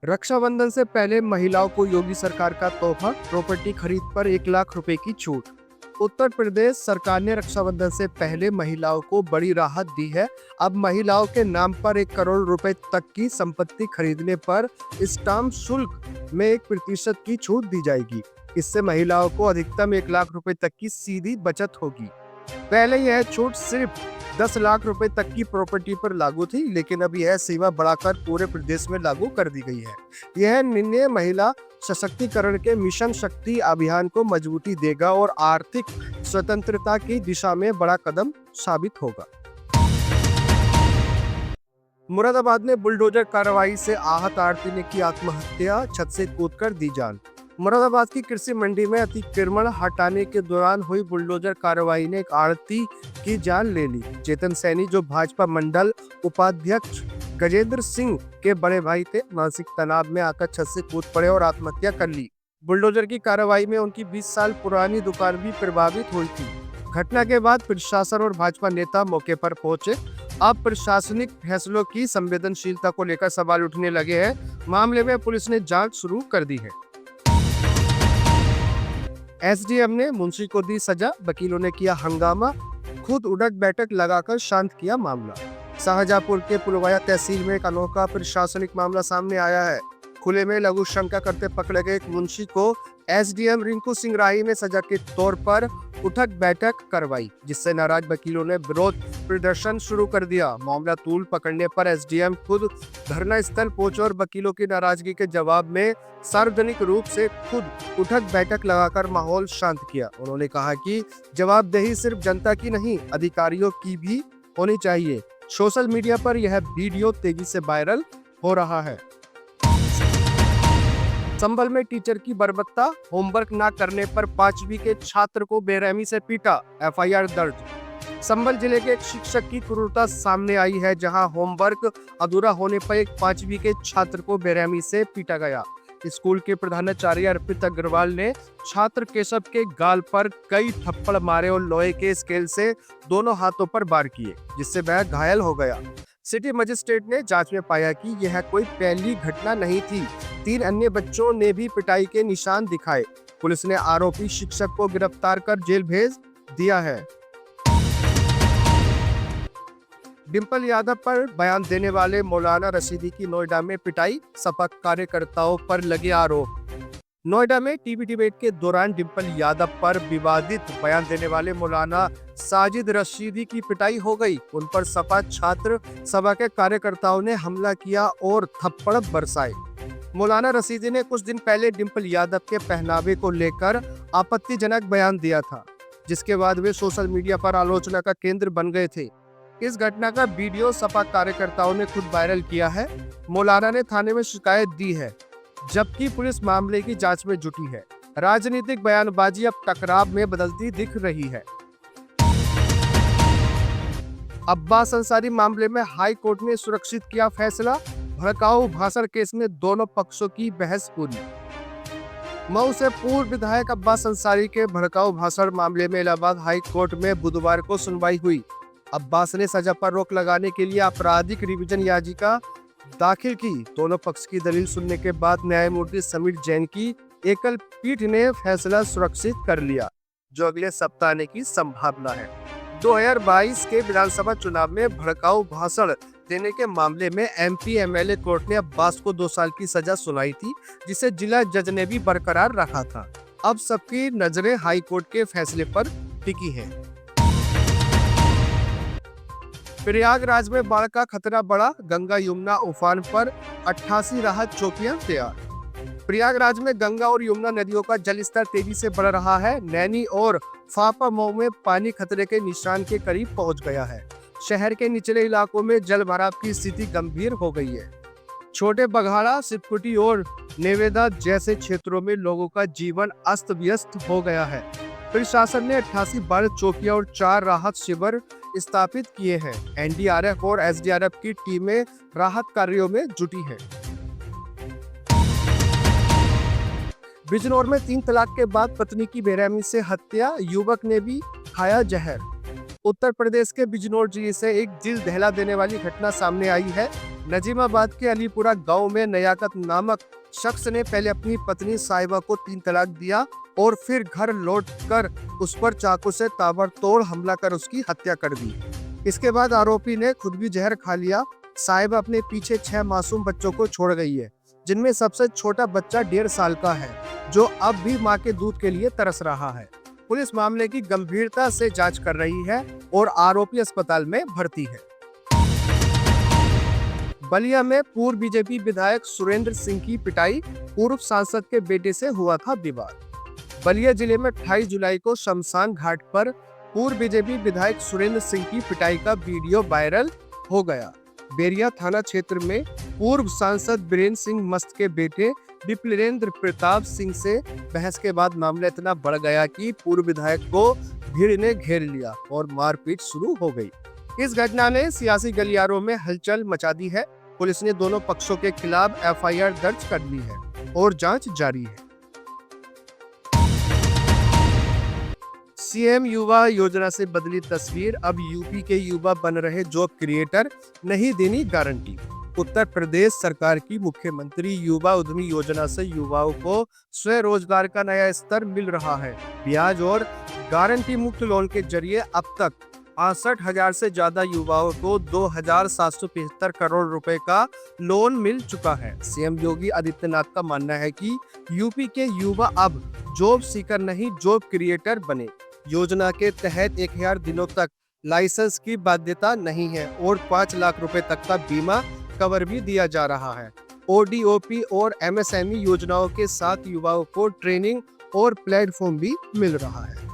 रक्षाबंधन से पहले महिलाओं को योगी सरकार का तोहफा, प्रॉपर्टी खरीद पर 1 लाख रुपए की छूट। उत्तर प्रदेश सरकार ने रक्षाबंधन से पहले महिलाओं को बड़ी राहत दी है। अब महिलाओं के नाम पर 1 करोड़ रुपए तक की संपत्ति खरीदने पर स्टाम्प शुल्क में 1% की छूट दी जाएगी। इससे महिलाओं को अधिकतम 1 लाख रुपए तक की सीधी बचत होगी। पहले यह छूट सिर्फ 10 लाख रुपए तक की प्रॉपर्टी पर लागू थी, लेकिन अब यह सीमा बढ़ाकर पूरे प्रदेश में लागू कर दी गई है। यह निर्णय महिला सशक्तिकरण के मिशन शक्ति अभियान को मजबूती देगा और आर्थिक स्वतंत्रता की दिशा में बड़ा कदम साबित होगा। मुरादाबाद में बुलडोजर कार्रवाई से आहत आरती ने की आत्महत्या, छत से कूदकर दी जान। मुरादाबाद की कृषि मंडी में अतिक्रमण हटाने के दौरान हुई बुलडोजर कार्रवाई ने एक आड़ती की जान ले ली। चेतन सैनी, जो भाजपा मंडल उपाध्यक्ष गजेंद्र सिंह के बड़े भाई थे, मानसिक तनाव में आकर छत से कूद पड़े और आत्महत्या कर ली। बुलडोजर की कार्रवाई में उनकी 20 साल पुरानी दुकान भी प्रभावित हुई थी। घटना के बाद प्रशासन और भाजपा नेता मौके पर पहुंचे। अब प्रशासनिक फैसलों की संवेदनशीलता को लेकर सवाल उठने लगे हैं। मामले में पुलिस ने जांच शुरू कर दी है। एसडीएम ने मुंशी को दी सजा, वकीलों ने किया हंगामा, खुद उठक बैठक लगाकर शांत किया मामला। शाहजहांपुर के पुलवाया तहसील में एक अनोखा प्रशासनिक मामला सामने आया है। खुले में लघु शंका करते पकड़े गए एक मुंशी को एसडीएम रिंकू सिंह राही ने सजा के तौर पर उठक बैठक करवाई, जिससे नाराज वकीलों ने विरोध प्रदर्शन शुरू कर दिया। मामला तूल पकड़ने पर एसडीएम खुद धरना स्थल पहुंचे और वकीलों की नाराजगी के जवाब में सार्वजनिक रूप से खुद उठक बैठक लगाकर माहौल शांत किया। उन्होंने कहा कि जवाबदेही सिर्फ जनता की नहीं, अधिकारियों की भी होनी चाहिए। सोशल मीडिया पर यह वीडियो तेजी से वायरल हो रहा है। संभल में टीचर की बर्बरता, होमवर्क न करने पर 5वीं के छात्र को बेरहमी से पीटा, एफआईआर दर्ज। संभल जिले के एक शिक्षक की क्रूरता सामने आई है, जहां होमवर्क अधूरा होने पर एक 5वीं के छात्र को बेरहमी से पीटा गया। स्कूल के प्रधानाचार्य अर्पित अग्रवाल ने छात्र केशव के गाल पर कई थप्पड़ मारे और लोहे के स्केल से दोनों हाथों पर वार किए, जिससे वह घायल हो गया। सिटी मजिस्ट्रेट ने जांच में पाया कि यह कोई पहली घटना नहीं थी। 3 अन्य बच्चों ने भी पिटाई के निशान दिखाए। पुलिस ने आरोपी शिक्षक को गिरफ्तार कर जेल भेज दिया है। डिंपल यादव पर बयान देने वाले मौलाना रशीदी की नोएडा में पिटाई, सपा कार्यकर्ताओं पर लगे आरोप। नोएडा में टीवी डिबेट के दौरान डिंपल यादव पर विवादित बयान देने वाले मौलाना साजिद रशीदी की पिटाई हो गई। उन पर सपा छात्र सभा के कार्यकर्ताओं ने हमला किया और थप्पड़ बरसाए। मौलाना रशीदी ने कुछ दिन पहले डिंपल यादव के पहनावे को लेकर आपत्तिजनक बयान दिया था, जिसके बाद वे सोशल मीडिया पर आलोचना का केंद्र बन गए थे। इस घटना का वीडियो सपा कार्यकर्ताओं ने खुद वायरल किया है। मौलाना ने थाने में शिकायत दी है, जबकि पुलिस मामले की जांच में जुटी है। राजनीतिक बयानबाजी अब टकराव में बदलती दिख रही है। अब्बास अंसारी मामले में हाई कोर्ट ने सुरक्षित किया फैसला। भड़काऊ भाषण केस में दोनों पक्षों की बहस पूरी। मऊ से पूर्व विधायक अब्बास अंसारी के भड़काऊ भाषण मामले में इलाहाबाद हाई कोर्ट में बुधवार को सुनवाई हुई। अब्बास ने सजा पर रोक लगाने के लिए आपराधिक रिवीजन याचिका दाखिल की। दोनों पक्ष की दलील सुनने के बाद न्यायमूर्ति समीर जैन की एकल पीठ ने फैसला सुरक्षित कर लिया, जो अगले सप्ताह आने की संभावना है। 2022 के विधानसभा चुनाव में भड़काऊ भाषण देने के मामले में एमपी एमएलए कोर्ट ने अब्बास को 2 साल की सजा सुनाई थी, जिसे जिला जज ने भी बरकरार रखा था। अब सबकी नजरें हाई कोर्ट के फैसले पर टिकी हैं। प्रयागराज में बाढ़ का खतरा बढ़ा, गंगा यमुना उफान पर 88 राहत चौकियां तैयार। प्रयागराज में गंगा और यमुना नदियों का जलस्तर तेजी से बढ़ रहा है। नैनी और फाफा मऊ में पानी खतरे के निशान के करीब पहुंच गया है। शहर के निचले इलाकों में जल भराव की स्थिति गंभीर हो गई है। छोटे बघाड़ा, सिपकुटी और नेवेदा जैसे क्षेत्रों में लोगों का जीवन अस्त व्यस्त हो गया है। प्रशासन ने 88 बाढ़ चौकियां और 4 राहत शिविर स्थापित किए हैं। एनडीआरएफ और एसडीआरएफ की टीमें राहत कार्यों में जुटी हैं। बिजनौर में 3 तलाक के बाद पत्नी की बेरहमी से हत्या, युवक ने भी खाया जहर। उत्तर प्रदेश के बिजनौर जिले से एक दिल दहला देने वाली घटना सामने आई है। नजीमाबाद के अलीपुरा गांव में नयाकत नामक शख्स ने पहले अपनी पत्नी साहिबा को 3 तलाक दिया और फिर घर लौटकर उस पर चाकू से ताबड़तोड़ हमला कर उसकी हत्या कर दी। इसके बाद आरोपी ने खुद भी जहर खा लिया। साहिबा अपने पीछे 6 मासूम बच्चों को छोड़ गई है, जिनमें सबसे छोटा बच्चा 1.5 साल का है, जो अब भी मां के दूध के लिए तरस रहा है। पुलिस मामले की गंभीरता से जांच कर रही है और आरोपी अस्पताल में भर्ती है। बलिया में पूर्व बीजेपी विधायक सुरेंद्र सिंह की पिटाई, पूर्व सांसद के बेटे से हुआ था विवाद। बलिया जिले में 28 जुलाई को शमशान घाट पर पूर्व बीजेपी विधायक सुरेंद्र सिंह की पिटाई का वीडियो वायरल हो गया। बेरिया थाना क्षेत्र में पूर्व सांसद बीरेंद्र सिंह मस्त के बेटे विप्लेंद्र प्रताप सिंह से बहस के बाद मामला इतना बढ़ गया कि पूर्व विधायक को भीड़ ने घेर लिया और मारपीट शुरू हो गई। इस घटना ने सियासी गलियारों में हलचल मचा दी है। पुलिस ने दोनों पक्षों के खिलाफ एफआईआर दर्ज कर ली है और जांच जारी है। सीएम युवा योजना से बदली तस्वीर, अब यूपी के युवा बन रहे जॉब क्रिएटर, नहीं देनी गारंटी। उत्तर प्रदेश सरकार की मुख्यमंत्री युवा उद्यमी योजना से युवाओं को स्वरोजगार का नया स्तर मिल रहा है। ब्याज और गारंटी मुक्त लोन के जरिए अब तक 65,000 से ज्यादा युवाओं को 2,775 करोड़ रुपए का लोन मिल चुका है। सीएम योगी आदित्यनाथ का मानना है कि यूपी के युवा अब जॉब सीकर नहीं, जॉब क्रिएटर बने। योजना के तहत 1000 दिनों तक लाइसेंस की बाध्यता नहीं है और 5 लाख रुपए तक का बीमा कवर भी दिया जा रहा है। ओडीओपी और एमएसएमई योजनाओं के साथ युवाओं को ट्रेनिंग और प्लेटफॉर्म भी मिल रहा है।